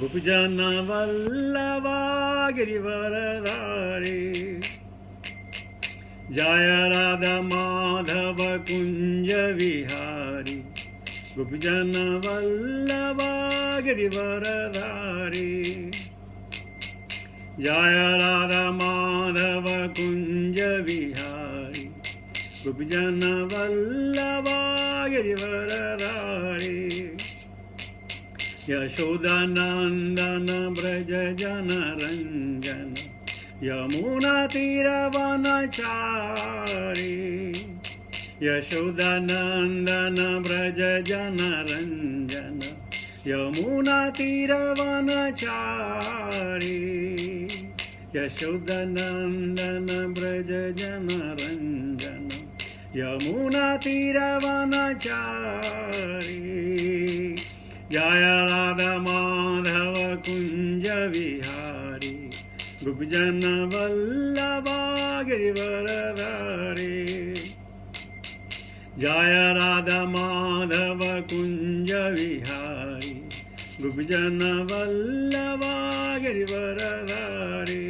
गोपीजन वल्लभा गिरिवरधारी जय राधा माधव कुंज विहारी गोपीजन वल्लभा गिरिवरधारी जय राधा माधव कुंज विहारी गोपीजन वल्लभा गिरिवरधारी यशोदानंदन ब्रज जन रंजन यमुना तीरवनचारी यशोदानंदन ब्रज जन रंजन यमुना तीरवनचारी यशोदानंदन ब्रज जन रंजन यमुना तीरवनचारी जय राधा माधव कुंज विहारी गोपीजन वल्लभा गिरिवरधारी जय राधा माधव कुंज विहारी गोपीजन वल्लभा गिरिवरधारी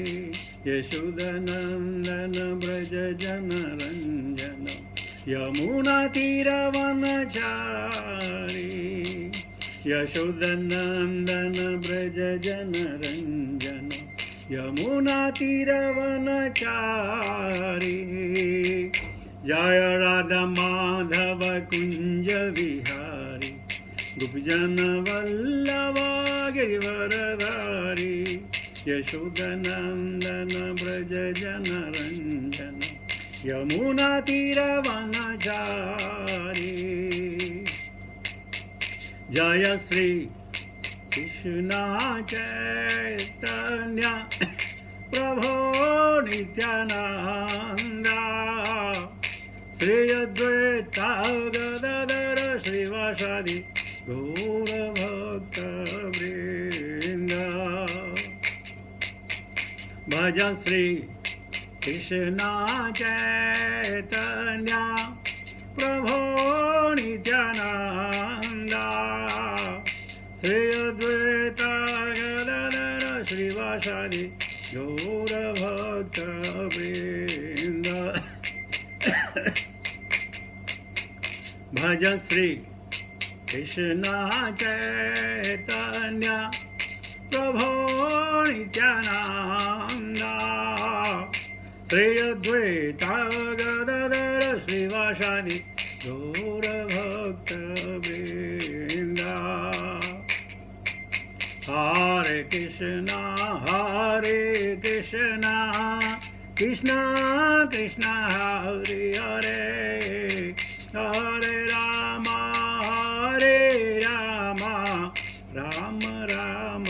यशोदानंदन ब्रज जन रंजन यमुना तीरवनचारी यशोदानंदन ब्रज जन रंजन यमुना तीरवनचारी जय राधा माधव कुंज विहारी गोपीजन वल्लभा गिरिवरधारी यशोदानंदन ब्रज जन रंजन यमुना तीरवनचारी जय श्री कृष्ण चैतन्य प्रभो नित्यानंद श्री अद्वैता गदाधर श्रीवासादि गौर भक्त वृंद भज श्री कृष्ण चैतन्य प्रभो नित्यानंद श्री अद्वैता गदाधर श्रीवासादि गौर भक्त वृंद भज श्री कृष्ण चैतन्य प्रभो नित्यानंद श्री अद्वैता गदाधर श्रीवासादि गौर भक्त वृंद हरे कृष्ण कृष्ण कृष्ण हरे हरे हरे राम राम राम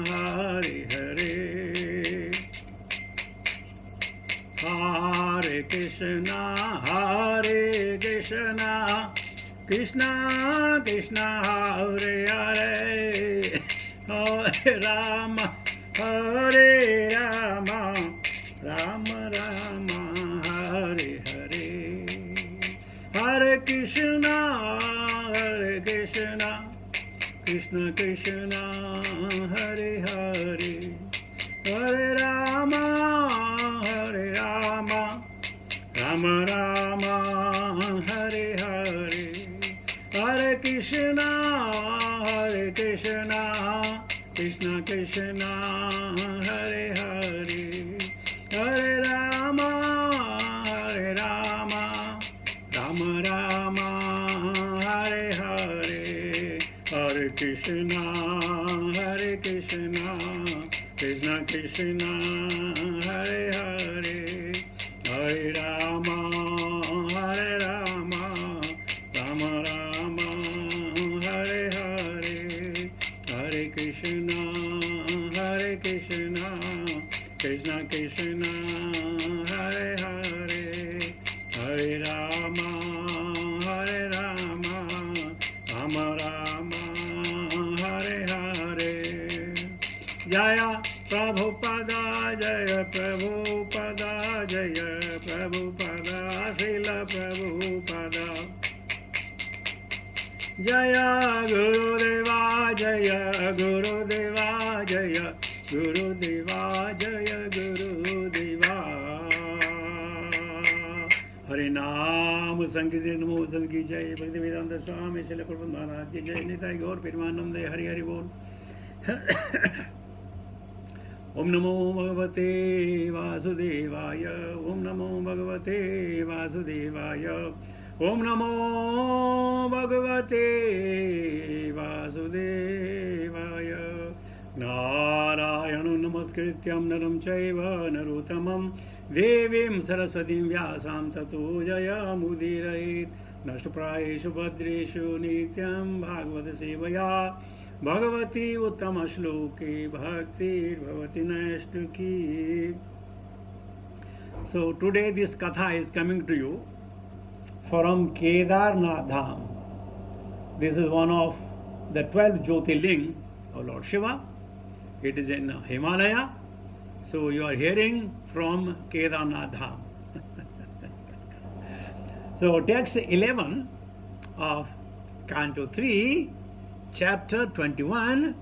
हरे हरे हरे कृष्ण कृष्ण कृष्ण हरे हरे हरे राम राम राम हरे हरे हरे कृष्ण कृष्ण कृष्ण हरे हरे हरे राम राम राम हरे हरे हरे कृष्ण कृष्ण कृष्ण हरे हरे हरे राम राम राम हरे हरे हरे कृष्ण कृष्ण कृष्ण हरे हरे हरे राम राम राम हरे हरे हरे कृष्ण कृष्ण कृष्ण हरे हरे हरे राम राम राम हरे हरे जय प्रभुपदा जय प्रभुपदा जय Prabhupada Srila Prabhupada Jaya Gurudeva Jaya Gurudeva Jaya Gurudeva Jaya Gurudeva. Harinam Sankirtan Namo Sanki Jai Bhaktivedanta Swami Srila Prabhupada Maharaj Ki Jai Nitai Gaur Pirmanande Hari Hari Bol. Om Namo Bhagavate Vasudevaya. Om Namo Bhagavate Vasudevaya. Om Namo Bhagavate Vasudevaya. Narayana Namaskrityam Naram Chaiva Narottamam Devim Saraswatim Vyasam Tato Jaya Mudirayit. Nashtuprayeshu Bhadreshu Nityam Bhagavata Sevaya Bhagavati Uttama Shloke Bhakti Bhavati Nashtuki. So today this katha is coming to you from Kedarnath Dham. This is one of the 12 Jyotirling of Lord Shiva. It is in Himalaya. So you are hearing from Kedarnath Dham. So text 11 of Canto 3, Chapter 21,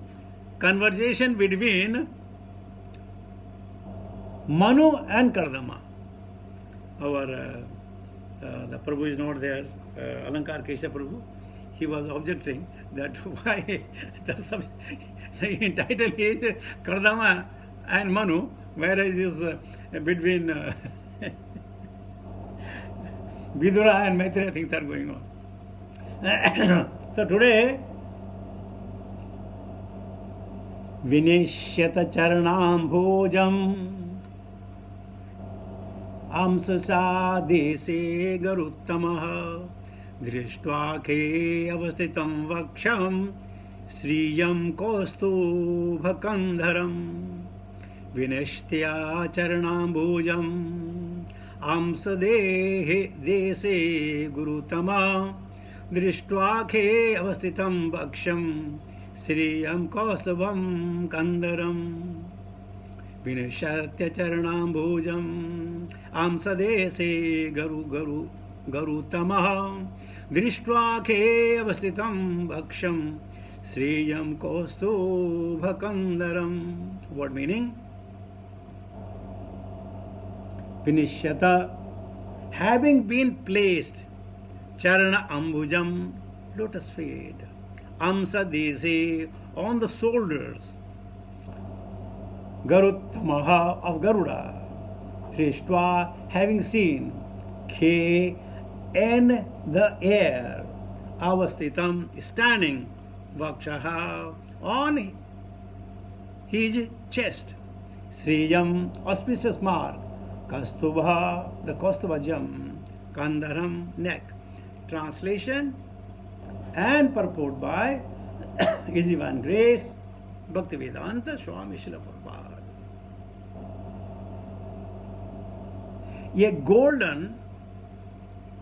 conversation between Manu and Kardama. Our the Prabhu is not there, Alankar Kesha Prabhu. He was objecting that why the title is Kardama and Manu, whereas is between Vidura and Maitreya things are going on. So today, Vinishyata Charanam Bhojam Amsasa Dese Garuttamaha Drishtva Khe Avastitam Vaksham Sriyam Kostu Bhakandharam Vinishtya Charanam Bhojam Amsa Dese Gurutama Drishtva Khe Avastitam Vaksham Sriyam Kaustavam Kandaram Vinishatya Charanam Bhojam Amsadese Garutamaha Drishtva Khe Avastitam Bhaksham Sriyam Kaustu Bhakandaram. What meaning? Vinishyata, having been placed, Charana Ambujam, lotus feet, Amsa Dese, on the shoulders, Garuttamaha of Garuda, Drishtva, having seen, Khe, in the air, Avastitam, standing, Vakshaha, on his chest, Sriyam, auspicious mark, Kastubha, the Kaustubhajam, Kandaram, neck. Translation and purport by His Divine Grace, Bhaktivedanta Swami Srila Prabhupada. A golden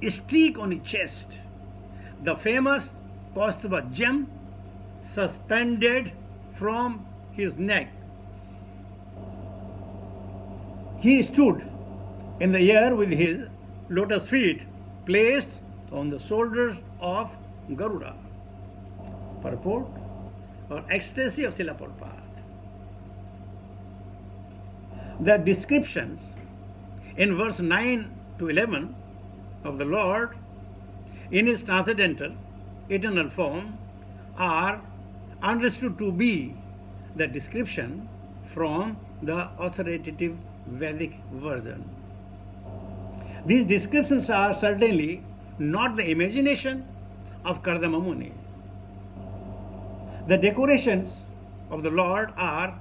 streak on his chest, the famous Kaustubha gem suspended from his neck. He stood in the air with his lotus feet placed on the shoulders of Garuda. Purport or ecstasy of Srila Prabhupada. The descriptions in verse 9 to 11 of the Lord in his transcendental eternal form are understood to be the description from the authoritative Vedic version. These descriptions are certainly not the imagination of Kardama Muni. The decorations of the Lord are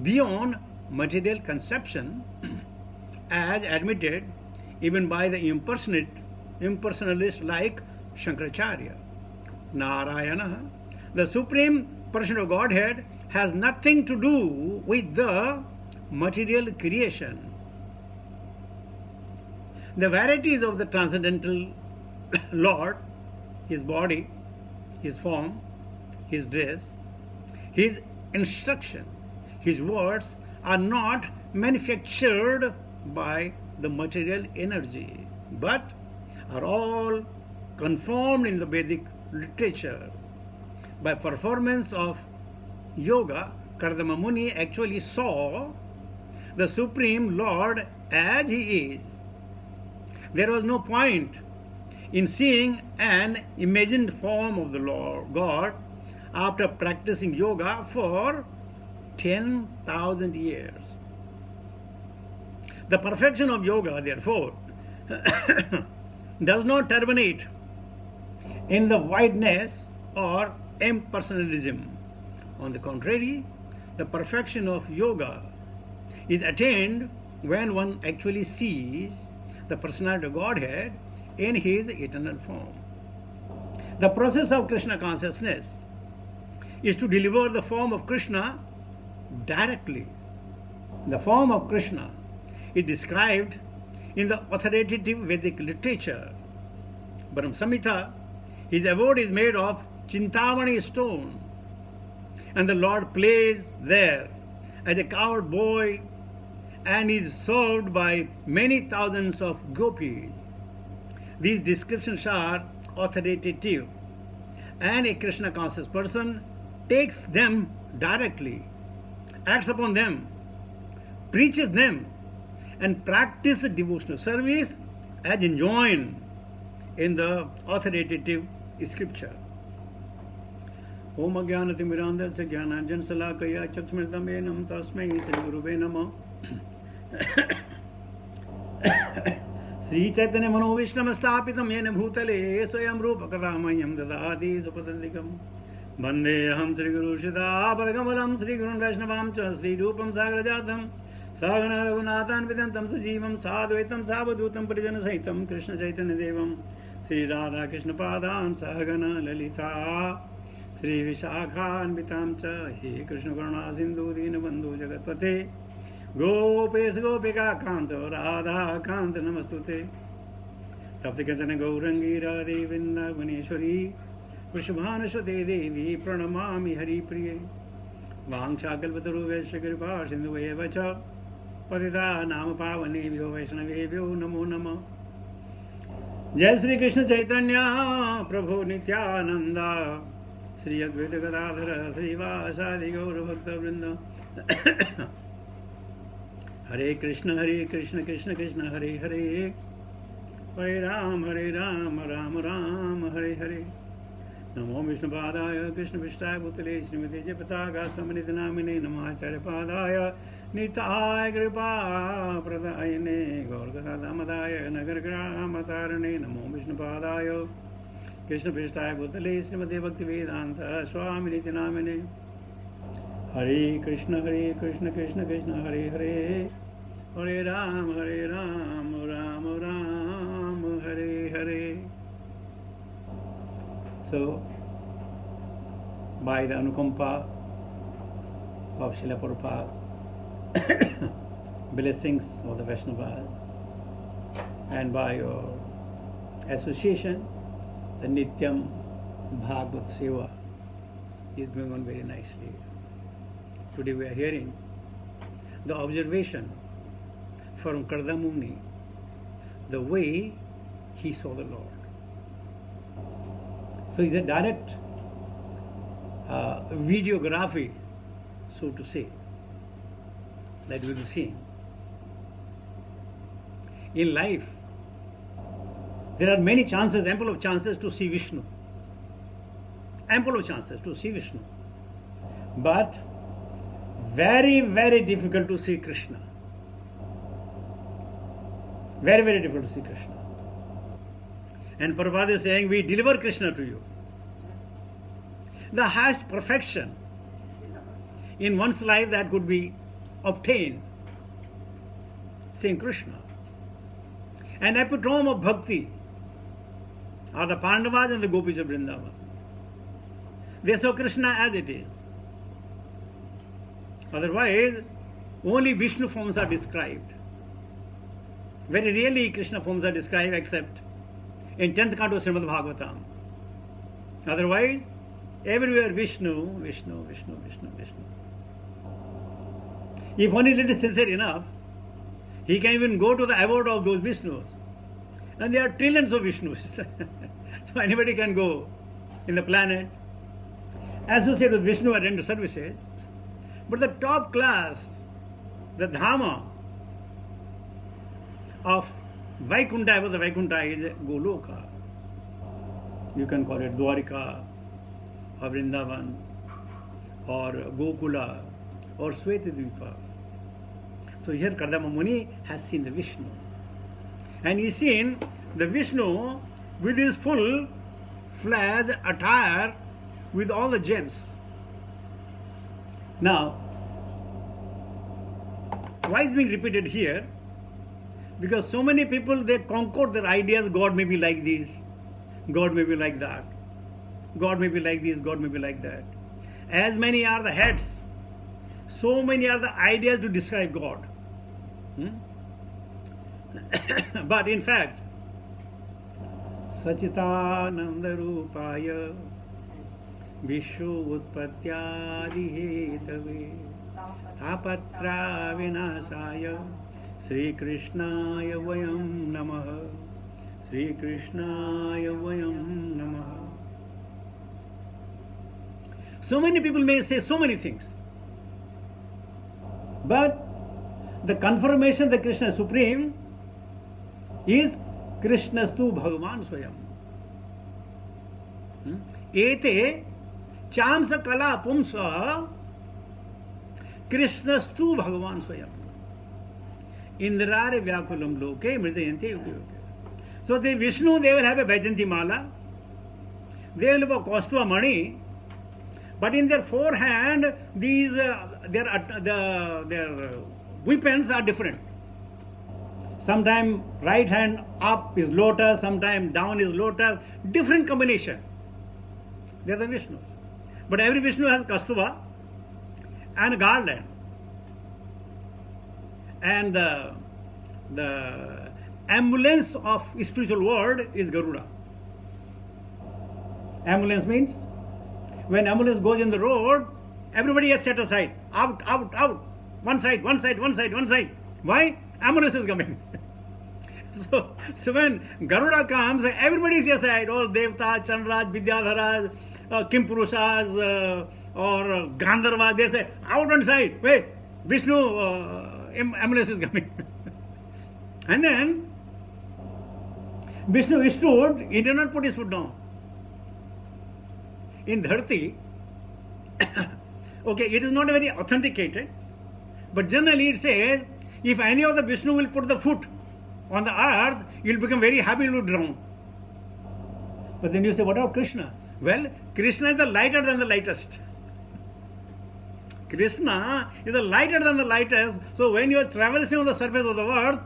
beyond material conception as admitted even by the impersonalists like Shankaracharya. Narayana, the Supreme Person of Godhead, has nothing to do with the material creation. The varieties of the transcendental Lord, his body, his form, his dress, his instruction, his words are not manufactured by the material energy, but are all conformed in the Vedic literature. By performance of yoga, Kardama Muni actually saw the Supreme Lord as he is. There was no point in seeing an imagined form of the Lord God after practicing yoga for 10,000 years. The perfection of yoga, therefore, does not terminate in the wideness or impersonalism. On the contrary, the perfection of yoga is attained when one actually sees the personality of Godhead in his eternal form. The process of Krishna consciousness is to deliver the form of Krishna directly. The form of Krishna is described in the authoritative Vedic literature. Brahm Samhita, his abode is made of Chintamani stone, and the Lord plays there as a cowherd boy and is served by many thousands of gopis. These descriptions are authoritative, and a Krishna conscious person takes them directly, acts upon them, preaches them, and practices devotional service as enjoined in the authoritative scripture. Om Ajnanatimmirandasya Jnananjana Salakaya Chakshmritam Enam Tasmai Sri Guruve Namah. Sri Chaitanya Manovishnam Sthapitam Yena Bhutale Swayam Rupa Kadamayam Dadadi Supadandikam Bandeham Sri Guru Shida Padakamalam Sri Gurun Vaishnavam Cha Sri Rupam Sagrajatam Sagana Raghunathan Vidantam Sajivam Sadvaitam Sabadhutam Parijana Saitam Krishna Chaitanya Devam Sri Radha Krishna Padam Sagana Lalita Sri Vishakhan Vitam Cha He Krishna Karuna Sindhu Dinabandhu Jagatpate Gopes Gopika Kanta Radha Kanta Namastute Tapti Kanchana Gaurangi Radhe Vrindavaneshwari Vrishabhanashwate Devi Pranamami Hari Priye Vangchakalpataru Vaishakripa Sindhu Evacha Patita Nama Pavanebhyo Vaishnavebhyo Namo Nama Jai Sri Krishna Chaitanya Prabhu Nityananda Sri Advaita Gadadhara Sri Vasadi Gaura Bhakta Vrinda Hare Krishna Krishna Krishna Hare Hare Hare Ram Ram Ram Hare Hare Namo Vishnu Padaya Krishna Vishtaya Bhutale Srimati Japataka Samanita Namine Namacharya Padaya Nitai Kripa Pradayane Gaurgata Damadaya Nagar Gramatarane Namo Vishnu Padaya Krishna Vishtaya Bhutale Srimati Bhakti Vedanta Swami Niti Namine Hare Krishna Krishna Hare Hare Hare Ram Ram Ram Hare Hare. So, by the Anukampa of Srila Prabhupada, blessings of the Vaishnavas, and by your association, the Nityam Bhagavad Seva is going on very nicely. Today we are hearing the observation from Kardama Muni, the way he saw the Lord. So it's a direct videography, so to say, that we will see. In life, there are many chances, ample of chances to see Vishnu. Ample of chances to see Vishnu. But very, very difficult to see Krishna. Very, very difficult to see Krishna. And Prabhupada is saying, we deliver Krishna to you. The highest perfection in one's life that could be obtained, seeing Krishna. An epitome of bhakti are the Pandavas and the Gopis of Vrindavan. They saw Krishna as it is. Otherwise, only Vishnu forms are described. Very rarely Krishna forms are described except in 10th canto of Srimad Bhagavatam. Otherwise, everywhere Vishnu. If one is little sincere enough, he can even go to the abode of those Vishnus. And there are trillions of Vishnus. So anybody can go in the planet, associated with Vishnu and render services. But the top class, the Dhamma of Vaikuntha, the Vaikuntha is Goloka. You can call it Dwarika, or Vrindavan, or Gokula, or Svetadvipa. So here Kardama Muni has seen the Vishnu. And he's seen the Vishnu with his full flash attire with all the gems. Now, why is being repeated here? Because so many people, they concord their ideas, God may be like this, God may be like that, God may be like this, God may be like that. As many are the heads, so many are the ideas to describe God. But in fact, Sachitananda Rupaya Vishnu Utpatyadi Hetave Apatra Vinasaya Sri Krishnaya Vayam Namaha Sri Krishnaya Vayam Namaha. So many people may say so many things, but the confirmation that Krishna is supreme is Krishnastu Bhagavan Swayam. Ete chamsa kala pumsa Krishnastu Bhagavan Swayam. Indrare Vyakulam Loke Mridayante Yuge Yuge. So the Vishnu, they will have a Vajanti Mala, they will have a Kaustava Mani, but in their forehand, these their weapons are different. Sometimes right hand up is lotus, sometimes down is lotus, different combination. They are the Vishnus. But every Vishnu has Kaustava and a garland. And the ambulance of spiritual world is Garuda. Ambulance means when ambulance goes in the road, everybody is set aside. Out, out, out. One side, one side, one side, one side. Why? Ambulance is coming. So when Garuda comes, everybody is aside. All Devta, Chandraj, Vidyadharas, Kimpurushas, or Gandharvas, they say, out one side. Wait, Vishnu, ambulance is coming. And then Vishnu stood, he did not put his foot down. In Dharti, okay, it is not very authenticated, but generally it says, if any of the Vishnu will put the foot on the earth, he will become very happy to drown. But then you say, what about Krishna? Well, Krishna is the lighter than the lightest. Krishna is the lighter than the lightest, so when you are traversing on the surface of the earth,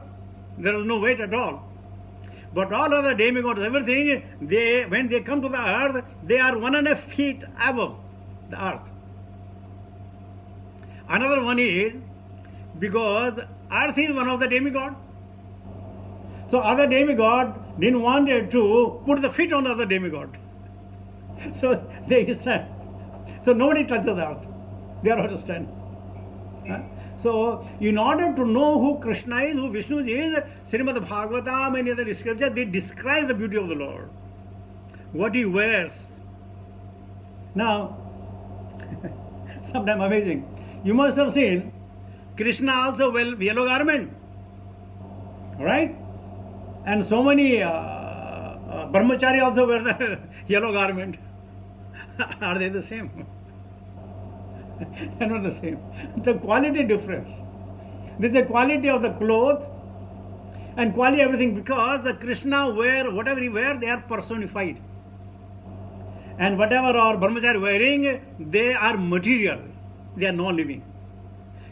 there is no weight at all. But all other demigods, everything, when they come to the earth, they are 1.5 feet above the earth. Another one is, because earth is one of the demigods, so other demigod didn't want to put the feet on the other demigod. So they stand. So nobody touches the earth. They are all to stand. So in order to know who Krishna is, who Vishnu is, Srimad Bhagavatam and other scripture, they describe the beauty of the Lord. What he wears. Now, sometimes amazing. You must have seen Krishna also wear yellow garment. Right? And so many brahmachari also wear the yellow garment. Are they the same? They are not the same. The quality difference. There is a quality of the cloth and quality of everything, because the Krishna wear, whatever he wear, they are personified. And whatever our brahmachari wearing, they are material. They are non-living.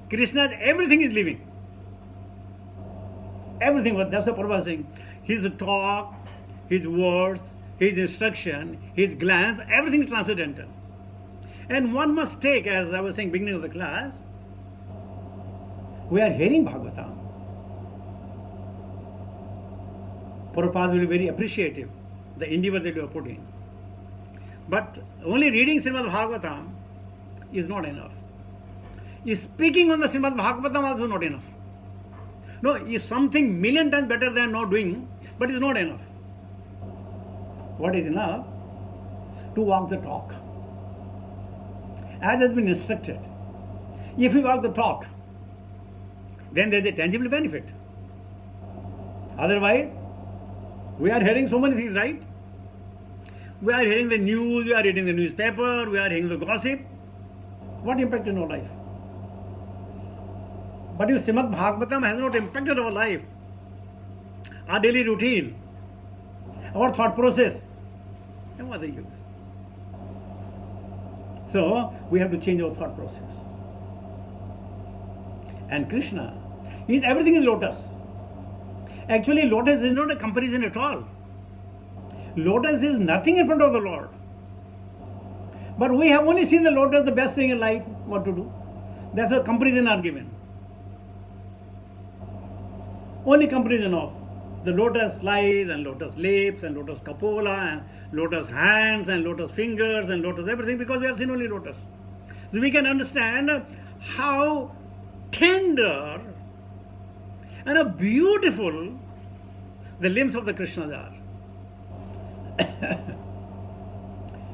Krishna, everything is living. Everything, that's the Prabhupada saying. His talk, his words, his instruction, his glance, everything is transcendental. And one must take, as I was saying beginning of the class, we are hearing Bhagavatam. Prabhupada will be very appreciative, the endeavor that you are putting. But only reading Srimad Bhagavatam is not enough. Speaking on the Srimad Bhagavatam also not enough. No, is something million times better than not doing, but it's not enough. What is enough? to walk the talk, as has been instructed. If we walk the talk, then there is a tangible benefit. Otherwise, we are hearing so many things, right? We are hearing the news, we are reading the newspaper, we are hearing the gossip. What impact in our life? But if Srimad Bhagavatam has not impacted our life, our daily routine, our thought process, then what are the use? So, we have to change our thought process. And Krishna, everything is lotus. Actually, lotus is not a comparison at all. Lotus is nothing in front of the Lord. But we have only seen the lotus, the best thing in life, what to do. That's why comparison are given. Only comparison of the lotus lies and lotus lips and lotus cupola and lotus hands and lotus fingers and lotus everything, because we have seen only lotus. So we can understand how tender and how beautiful the limbs of the Krishnas are.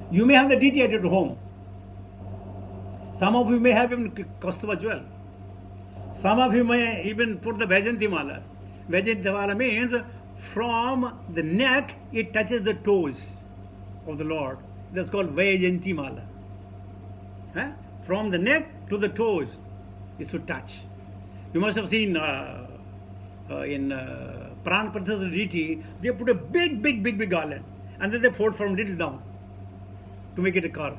You may have the deity at your home. Some of you may have even Kaustubha jewel. Some of you may even put the Vajayanti Mala. Vajayanti Mala means from the neck it touches the toes of the Lord. That's called Vajayanti Mala. From the neck to the toes is to touch. You must have seen in Pran Prathas deity, they put a big garland and then they fold from little down to make it a curve.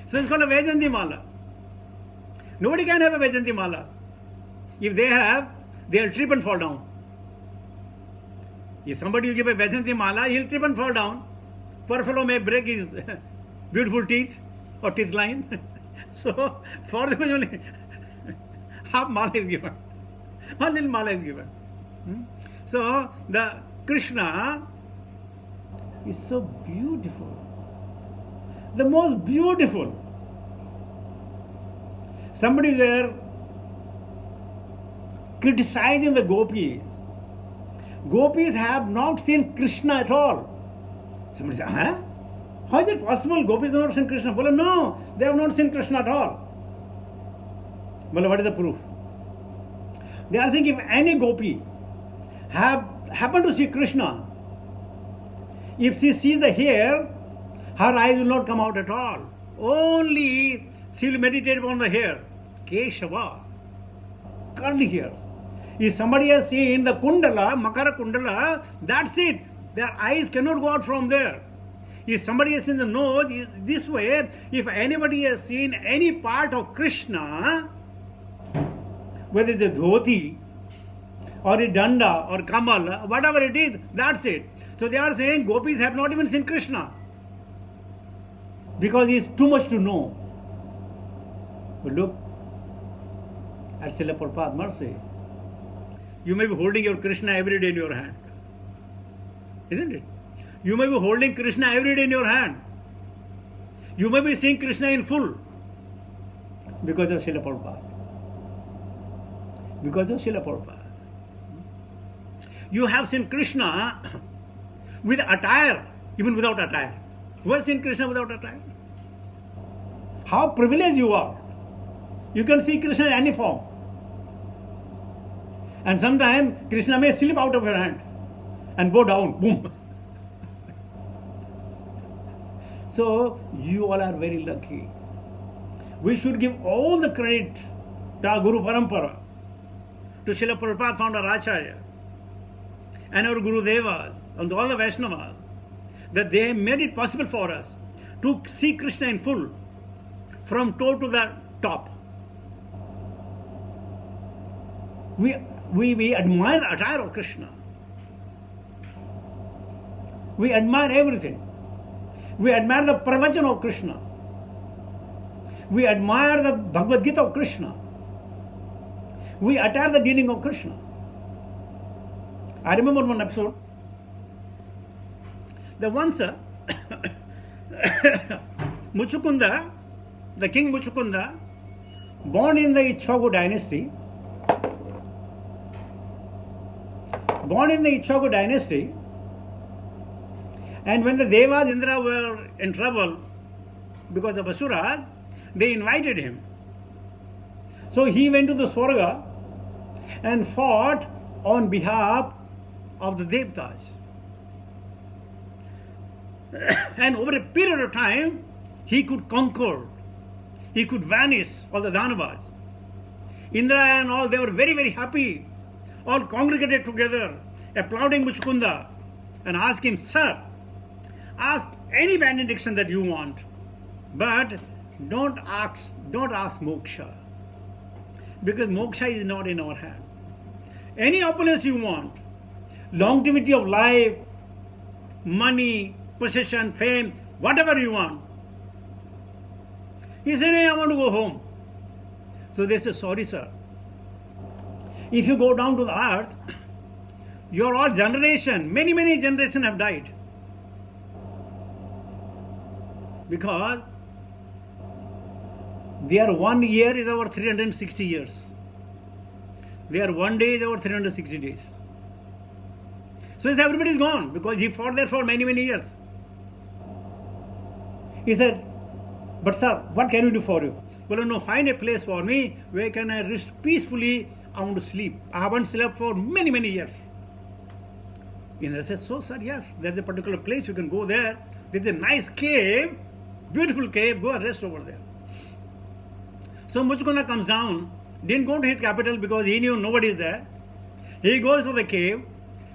So it's called a Vajayanti Mala. Nobody can have a Vajayanti Mala. If they have, they'll trip and fall down. If somebody you give a Vajayanti Mala, he'll trip and fall down. Poor fellow may break his beautiful teeth or teeth line. So for them only half mala is given. One little mala is given. So the Krishna is so beautiful. The most beautiful. Somebody there criticizing the gopis. Gopis have not seen Krishna at all. Somebody says, huh? How is it possible gopis have not seen Krishna? Well, no, they have not seen Krishna at all. Well, what is the proof? They are saying if any gopi happen to see Krishna, if she sees the hair, her eyes will not come out at all. Only she will meditate upon the hair. Keshava. Curly hair. If somebody has seen the kundala, Makara kundala, that's it. Their eyes cannot go out from there. If somebody has seen the nose, this way, if anybody has seen any part of Krishna, whether it's a dhoti, or a danda, or kamal, whatever it is, that's it. So they are saying gopis have not even seen Krishna. Because he is too much to know. But look at Srila Prabhupada mercy. You may be holding your Krishna every day in your hand. Isn't it? You may be holding Krishna every day in your hand. You may be seeing Krishna in full. Because of Srila Prabhupada. Because of Srila Prabhupada. You have seen Krishna with attire, even without attire. Who has seen Krishna without attire? How privileged you are. You can see Krishna in any form. And sometimes Krishna may slip out of your hand and go down, boom. So you all are very lucky. We should give all the credit to our Guru Parampara, to Srila Prabhupada founder Acharya, and our Guru Devas, and all the Vaishnavas, that they made it possible for us to see Krishna in full, from toe to the top. We admire the attire of Krishna. We admire everything. We admire the pravachan of Krishna. We admire the Bhagavad Gita of Krishna. We admire the dealing of Krishna. I remember one episode. The once Muchukunda, the king Muchukunda, born in the Ichwagu dynasty, And when the Devas, Indra were in trouble because of Asuras, they invited him. So he went to the Swarga and fought on behalf of the Devtas. And over a period of time, he could conquer, he could vanish all the Danavas. Indra and all, they were very, very happy, all congregated together, applauding Muchukunda, and asked him, "Sir, ask any benediction that you want, but don't ask moksha, because moksha is not in our hand. Any opulence you want, longevity of life, money, possession, fame, whatever you want." He said, "Hey, I want to go home." So they said, "Sorry, sir. If you go down to the earth, your all generation, many, many generations have died. Because their 1 year is our 360 years. Their 1 day is our 360 days. So everybody is gone because he fought there for many, many years." He said, "But sir, what can we do for you?" "Well, no, find a place for me where can I rest peacefully. I want to sleep. I haven't slept for many, many years." Indra said, "So sir, yes, there's a particular place you can go there. There's a nice cave, beautiful cave, go and rest over there." So Muchukunda comes down, didn't go to his capital because he knew nobody is there. He goes to the cave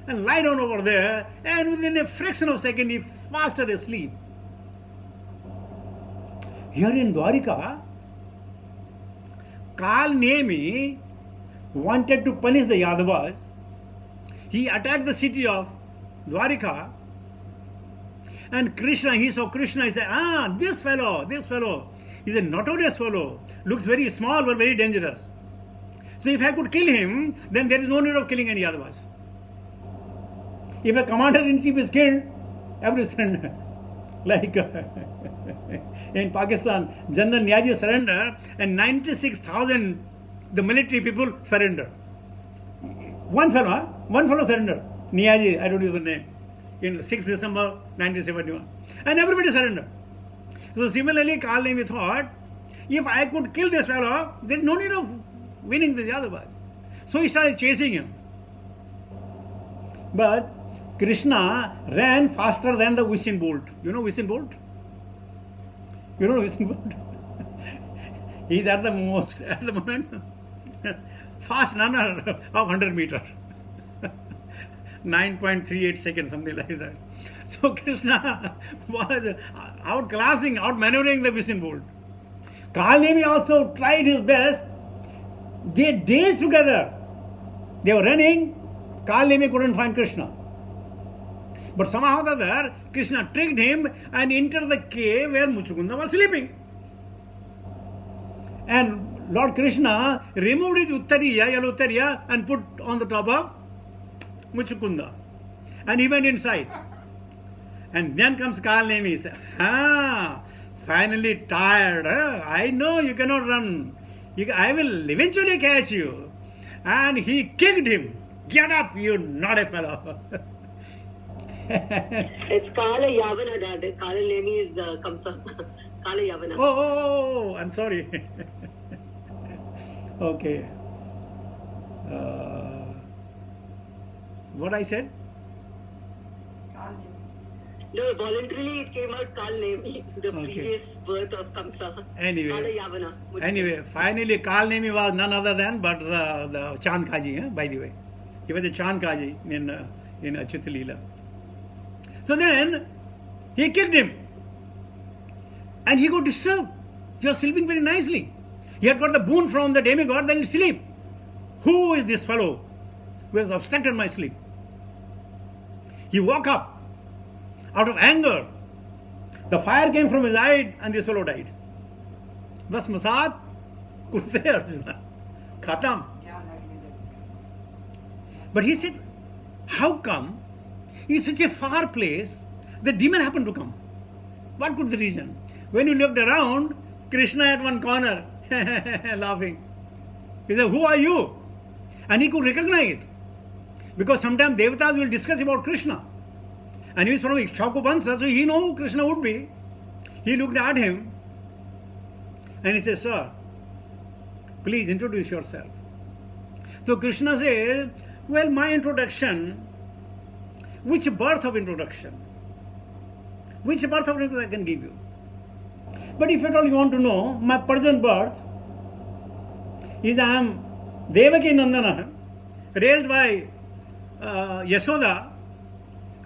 and lie down over there, and within a fraction of a second he fast asleep. Here in Dwarika, Kalnemi wanted to punish the Yadavas. He attacked the city of Dwarika, and Krishna, he saw Krishna, he said, this fellow is a notorious fellow, looks very small but very dangerous. So if I could kill him, then there is no need of killing any Yadavas. If a commander-in-chief is killed, every surrender. Like in Pakistan, General Niazi surrendered and 96,000 the military people surrendered. One fellow surrendered. Niazi, I don't know the name. In 6th December 1971. And everybody surrendered. So similarly, Kalnemi thought, if I could kill this fellow, there is no need of winning the Yadavas. So he started chasing him. But Krishna ran faster than the Usain Bolt. You know Usain Bolt? You know Usain Bolt? He's at the moment, fast runner of 100 meters. 9.38 seconds, something like that. So Krishna was out-maneuvering the Usain Bolt. Kalnemi also tried his best. They days together. They were running. Kalnemi couldn't find Krishna. But somehow or other, Krishna tricked him and entered the cave where Muchukunda was sleeping. And Lord Krishna removed his yellow uttariya, and put on the top of Muchukunda. And he went inside. And then comes Kalnemi. He said, finally tired. I know you cannot run. I will eventually catch you. And he kicked him. Get up, you naughty fellow. It's Kala Yavana, Dad. Kalnemi is Kamsa. Kala Yavana. Oh, I'm sorry. Okay. What I said? No, voluntarily it came out Kalnemi, the previous birth of Kamsa. Anyway, finally Kalnemi was none other than but the Chand Kaji, by the way. He was the Chand Kaji in Achyuta Leela. So then he kicked him. And he got disturbed. He was sleeping very nicely. He had got the boon from the demigod that he'll sleep. Who is this fellow who has obstructed my sleep? He woke up out of anger. The fire came from his eye and this fellow died. Bas masad kurte Arjuna. Khatam. But he said, how come in such a far place the demon happened to come? What could be the reason? When he looked around, Krishna at one corner, laughing. He said, who are you? And he could recognize. Because sometimes Devatas will discuss about Krishna. And he was from Ikshvaku Vansa, so he knew who Krishna would be. He looked at him and he said, "Sir, please introduce yourself." So Krishna says, "Well, my introduction, which birth of introduction? Which birth of introduction I can give you? But if at all you want to know, my present birth is I am Devaki Nandana, raised by Yashoda,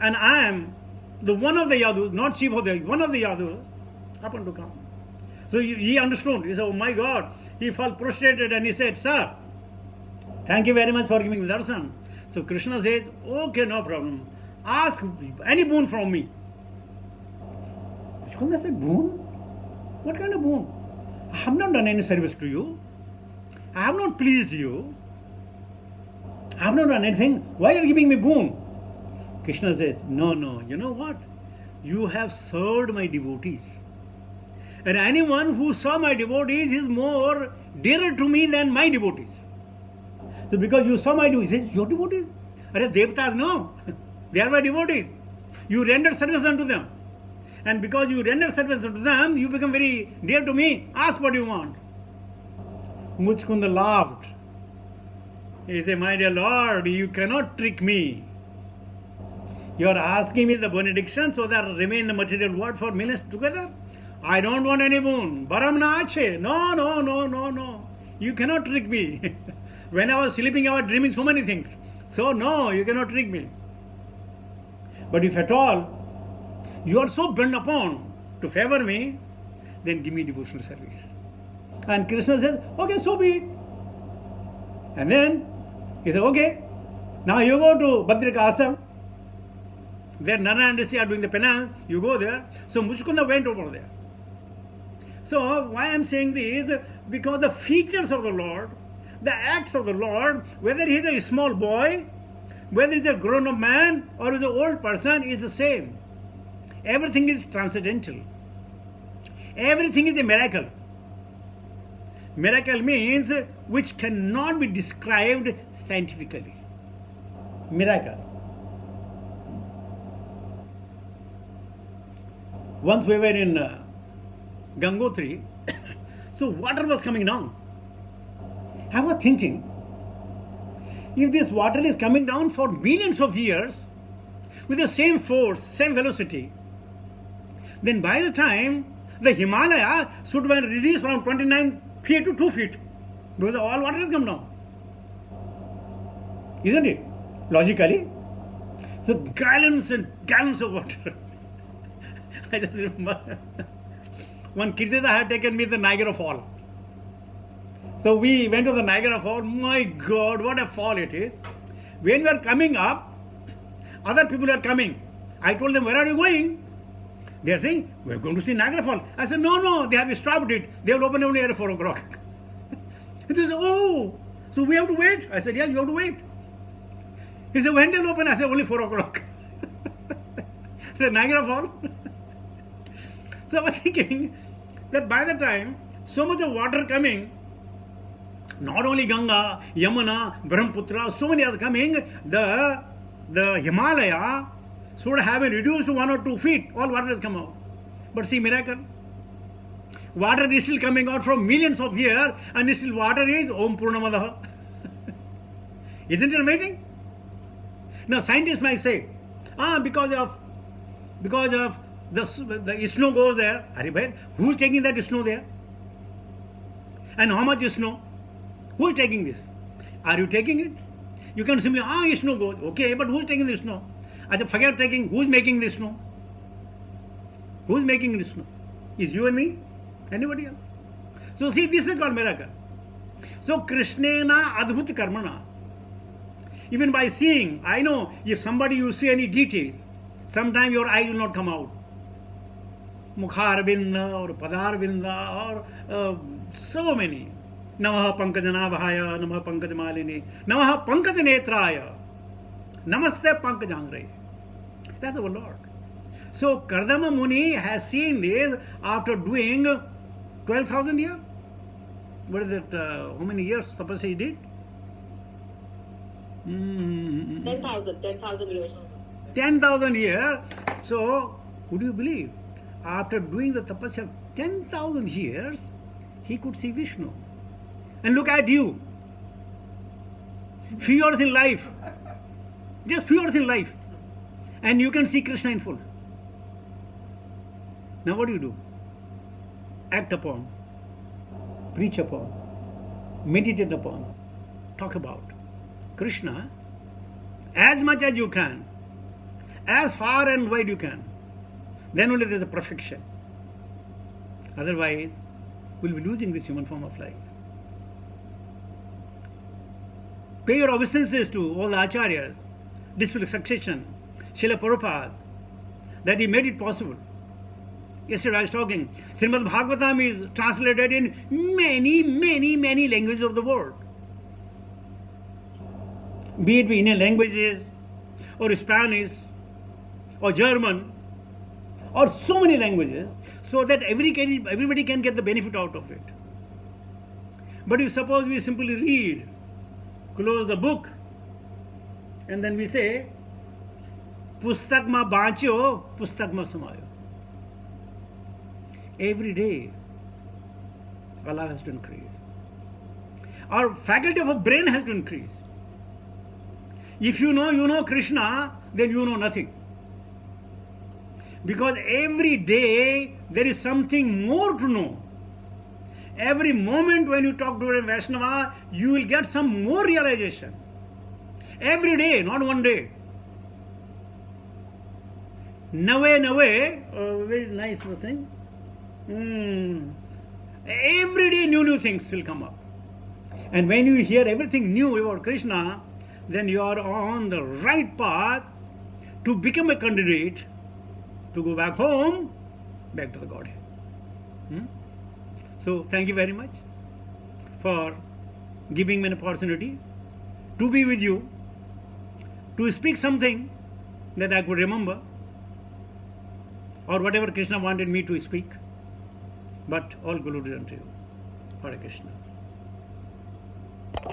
and I am the one of the Yadus, not chief of the, one of the Yadus, happened to come." So he understood. He said, "Oh my God." He fell prostrated and he said, "Sir, thank you very much for giving me darshan." So Krishna says, "Okay, no problem. Ask any boon from me." Muchkunda said, "Boon? What kind of boon? I have not done any service to you. I have not pleased you. I have not done anything. Why are you giving me boon?" Krishna says, "No, no. You know what? You have served my devotees. And anyone who saw my devotees is more dearer to me than my devotees. So because you saw my devotees," he says, "Your devotees? Are Devtas? No. They are my devotees. You render service unto them. And because you render service unto them, you become very dear to me. Ask what you want." Muchkunda laughed. He said, "My dear Lord, you cannot trick me. You are asking me the benediction so that I remain the material world for millions together. I don't want any boon. Baram na ache. No, no, no, no, no. You cannot trick me. When I was sleeping, I was dreaming so many things. So no, you cannot trick me. But if at all you are so bent upon to favor me, then give me devotional service." And Krishna said, "Okay, so be it." And then he said, "Okay, now you go to Badrika Ashram. There Nara and Rishi are doing the penance. You go there." So Muchkunda went over there. So why I am saying this? Because the features of the Lord, the acts of the Lord, whether he is a small boy, whether he is a grown-up man or is an old person, is the same. Everything is transcendental. Everything is a miracle. Miracle means which cannot be described scientifically. Miracle. Once we were in Gangotri, so water was coming down. I was thinking, if this water is coming down for millions of years with the same force, same velocity, then by the time the Himalaya should be reduced from 29 feet to 2 feet, because all water has come down. Isn't it? Logically. So gallons and gallons of water. I just remember one Kirtida had taken me to the Niagara Fall. So we went to the Niagara Fall. My God, what a fall it is. When we are coming up, other people are coming. I told them, "Where are you going?" They are saying, "We are going to see Niagara Fall." I said, "No, no, they have stopped it. They will open only at 4 o'clock. He said, "Oh, so we have to wait?" I said, "Yeah, you have to wait." He said, "When they will open?" I said, "Only 4 o'clock. The Niagara Fall. So I was thinking that by the time so much of water coming, not only Ganga, Yamuna, Brahmaputra, so many are coming, the Himalaya should have been reduced to 1 or 2 feet. All water has come out. But see, miracle. Water is still coming out from millions of years, and still water is Om Purnamadaha. Isn't it amazing? Now scientists might say, because of the snow goes there. Are bhai, who's taking that snow there? And how much snow? Who is taking this? Are you taking it? You can simply, snow goes. Okay, but who's taking the snow? I said, forget taking, who's making this snow? Who's making this snow? Is you and me? Anybody else? So see, this is called miracle. So Krishnena Adbhut Karmana. Even by seeing, I know if somebody you see any deities, sometime your eye will not come out. Mukharvinda or Padarvinda or so many. Namaha Pankajanaಭಾಯ, Namaha Pankajmalini, Namaha Pankajanetraya, Namaste Pankajangraye. That's our Lord. So Kardama Muni has seen this after doing 12,000 years. What is it? How many years tapasya he did? 10,000 years. 10,000 years. So, would you believe? After doing the tapasya 10,000 years, he could see Vishnu. And look at you. Few years in life. Just few years in life. And you can see Krishna in full. Now what do? Act upon, preach upon, meditate upon, talk about Krishna as much as you can, as far and wide you can. Then only there is a perfection. Otherwise, we'll be losing this human form of life. Pay your obeisances to all the acharyas, disciplic succession, Srila Prabhupada, that he made it possible. Yesterday I was talking, Srimad Bhagavatam is translated in many languages of the world. Be it Indian languages, or Spanish, or German, or so many languages, so that everybody can get the benefit out of it. But if suppose we simply read, close the book, and then we say, Pustak ma bachyo, pustak ma samayo. Every day, Allah has to increase. Our faculty of a brain has to increase. If you know Krishna, then you know nothing. Because every day there is something more to know. Every moment when you talk to a Vaishnava, you will get some more realization. Every day, not one day. Nave, very nice thing. Every day new things will come up. And when you hear everything new about Krishna, then you are on the right path to become a candidate to go back home, back to the Godhead. So thank you very much for giving me an opportunity to be with you, to speak something that I could remember, or whatever Krishna wanted me to speak. But all glory unto you. Hare Krishna.